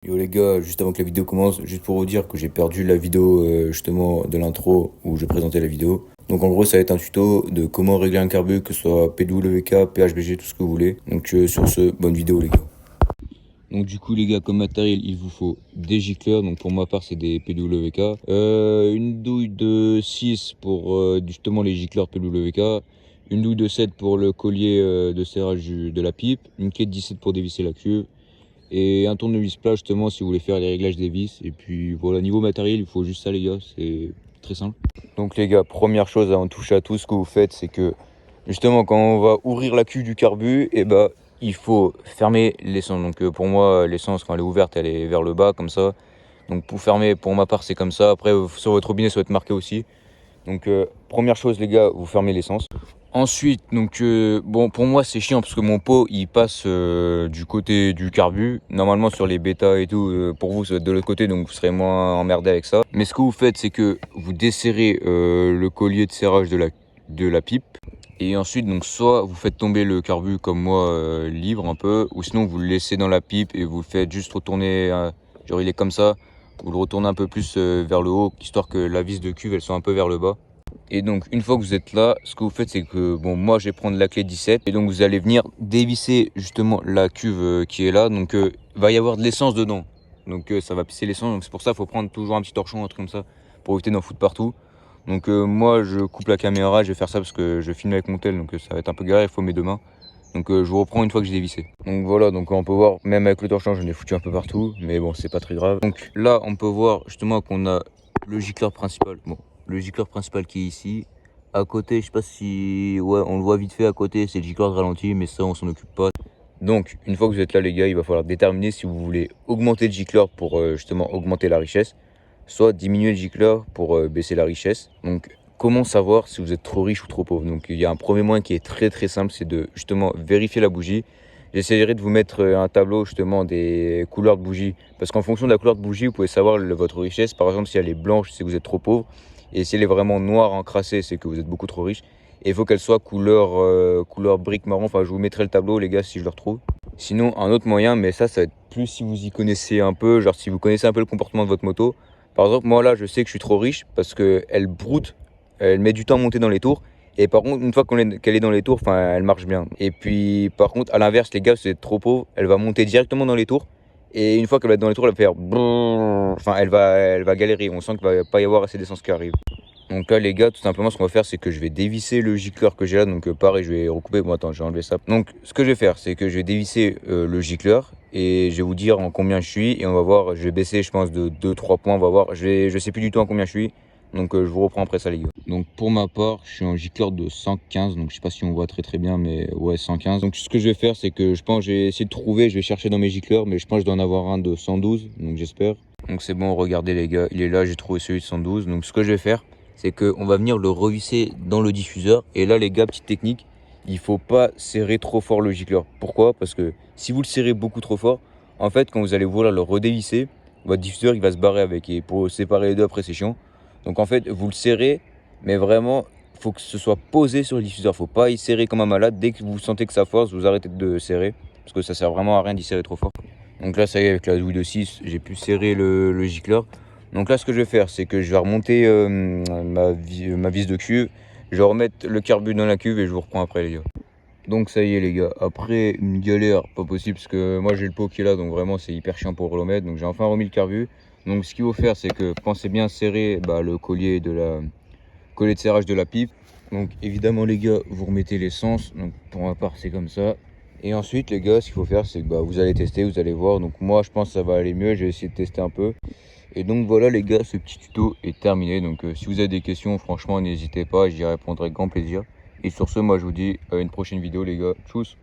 Yo les gars, juste avant que la vidéo commence, juste pour vous dire que j'ai perdu la vidéo justement de l'intro où je présentais la vidéo. Donc en gros ça va être un tuto de comment régler un carbu, que ce soit PWK, PHBG, tout ce que vous voulez. Donc sur ce, bonne vidéo les gars. Donc du coup les gars, comme matériel il vous faut des gicleurs, donc pour ma part c'est des PWK, une douille de 6 pour justement les gicleurs PWK, une douille de 7 pour le collier de serrage de la pipe, une clé de 17 pour dévisser la cuve, et un tournevis plat justement si vous voulez faire les réglages des vis. Et puis voilà, niveau matériel il faut juste ça les gars, c'est très simple. Donc les gars, première chose avant de toucher à tout, ce que vous faites c'est que justement quand on va ouvrir la cuve du carbu, et il faut fermer l'essence. Donc pour moi l'essence quand elle est ouverte elle est vers le bas comme ça. Donc pour fermer, pour ma part c'est comme ça. Après sur votre robinet ça va être marqué aussi. Donc première chose les gars, vous fermez l'essence. Ensuite, donc bon, pour moi c'est chiant parce que mon pot il passe du côté du carbu. Normalement sur les bêtas et tout, pour vous ça va être de l'autre côté, donc vous serez moins emmerdé avec ça. Mais ce que vous faites c'est que vous desserrez le collier de serrage de la pipe. Et ensuite donc soit vous faites tomber le carbu comme moi libre un peu, ou sinon vous le laissez dans la pipe et vous le faites juste retourner, genre il est comme ça. Vous le retournez un peu plus vers le haut, histoire que la vis de cuve elle soit un peu vers le bas. Et donc une fois que vous êtes là, ce que vous faites c'est que bon, moi je vais prendre la clé 17 et donc vous allez venir dévisser justement la cuve qui est là. Donc va y avoir de l'essence dedans, donc ça va pisser l'essence, donc c'est pour ça qu'il faut prendre toujours un petit torchon, un truc comme ça, pour éviter d'en foutre partout. Donc moi je coupe la caméra, je vais faire ça parce que je filme avec mon tel, donc ça va être un peu galère, il faut mes deux mains. Donc je vous reprends une fois que j'ai dévissé. Donc voilà, donc on peut voir, même avec le torchon j'en ai foutu un peu partout, mais bon c'est pas très grave. Donc là on peut voir justement qu'on a le gicleur principal. Bon, le gicleur principal qui est ici. À côté, je sais pas si... Ouais, on le voit vite fait à côté, c'est le gicleur de ralenti, mais ça on s'en occupe pas. Donc une fois que vous êtes là les gars, il va falloir déterminer si vous voulez augmenter le gicleur pour justement augmenter la richesse, soit diminuer le gicleur pour baisser la richesse. Donc comment savoir si vous êtes trop riche ou trop pauvre? Donc il y a un premier moyen qui est très simple, c'est de justement vérifier la bougie. J'essaierai de vous mettre un tableau justement des couleurs de bougie, parce qu'en fonction de la couleur de bougie vous pouvez savoir votre richesse. Par exemple si elle est blanche c'est que vous êtes trop pauvre, et si elle est vraiment noire encrassée c'est que vous êtes beaucoup trop riche. Et il faut qu'elle soit couleur brique marron. Enfin je vous mettrai le tableau les gars si je le retrouve. Sinon un autre moyen, mais ça va être plus si vous y connaissez un peu, genre si vous connaissez un peu le comportement de votre moto. Par exemple moi là je sais que je suis trop riche parce qu'elle broute, elle met du temps à monter dans les tours. Et par contre, une fois qu'elle est dans les tours, enfin, elle marche bien. Et puis, par contre, à l'inverse, les gars, si vous êtes trop pauvre, elle va monter directement dans les tours. Et une fois qu'elle va être dans les tours, elle va faire brrr. Enfin, elle va galérer. On sent qu'il va pas y avoir assez d'essence qui arrive. Donc là, les gars, tout simplement, ce qu'on va faire, c'est que je vais dévisser le gicleur que j'ai là. Donc pareil, je vais recouper. Bon, attends, je vais enlever ça. Donc, ce que je vais faire, c'est que je vais dévisser le gicleur. Et je vais vous dire en combien je suis. Et on va voir, je vais baisser, je pense, de 2-3 points. On va voir. Je sais plus du tout en combien je suis. Donc je vous reprends après ça les gars. Donc pour ma part, je suis en gicleur de 115. Donc je sais pas si on voit très bien, mais ouais 115. Donc ce que je vais faire, c'est que je pense je vais essayer de trouver, je vais chercher dans mes gicleurs, mais je pense que je dois en avoir un de 112. Donc j'espère. Donc c'est bon, regardez les gars, il est là, j'ai trouvé celui de 112. Donc ce que je vais faire, c'est qu'on va venir le revisser dans le diffuseur. Et là les gars, petite technique, il faut pas serrer trop fort le gicleur. Pourquoi? Parce que si vous le serrez beaucoup trop fort, en fait quand vous allez vouloir le redévisser, votre diffuseur il va se barrer avec. Et pour séparer les deux après c'est chiant. Donc en fait, vous le serrez, mais vraiment, il faut que ce soit posé sur le diffuseur. Faut pas y serrer comme un malade. Dès que vous sentez que ça force, vous arrêtez de serrer, parce que ça sert vraiment à rien d'y serrer trop fort. Donc là, ça y est, avec la douille de 6, j'ai pu serrer le gicleur. Donc là, ce que je vais faire, c'est que je vais remonter ma vis de cuve. Je vais remettre le carbu dans la cuve et je vous reprends après les gars. Donc ça y est les gars, après une galère pas possible, parce que moi j'ai le pot qui est là, donc vraiment c'est hyper chiant pour le remettre. Donc j'ai enfin remis le carbu. Donc ce qu'il faut faire, c'est que pensez bien serrer le collier collier de serrage de la pipe. Donc évidemment les gars, vous remettez l'essence. Donc pour ma part c'est comme ça. Et ensuite les gars, ce qu'il faut faire, c'est que vous allez tester, vous allez voir. Donc moi je pense que ça va aller mieux, je vais essayer de tester un peu. Et donc voilà les gars, ce petit tuto est terminé. Donc si vous avez des questions, franchement n'hésitez pas, j'y répondrai avec grand plaisir. Et sur ce, moi je vous dis à une prochaine vidéo les gars. Tchuss.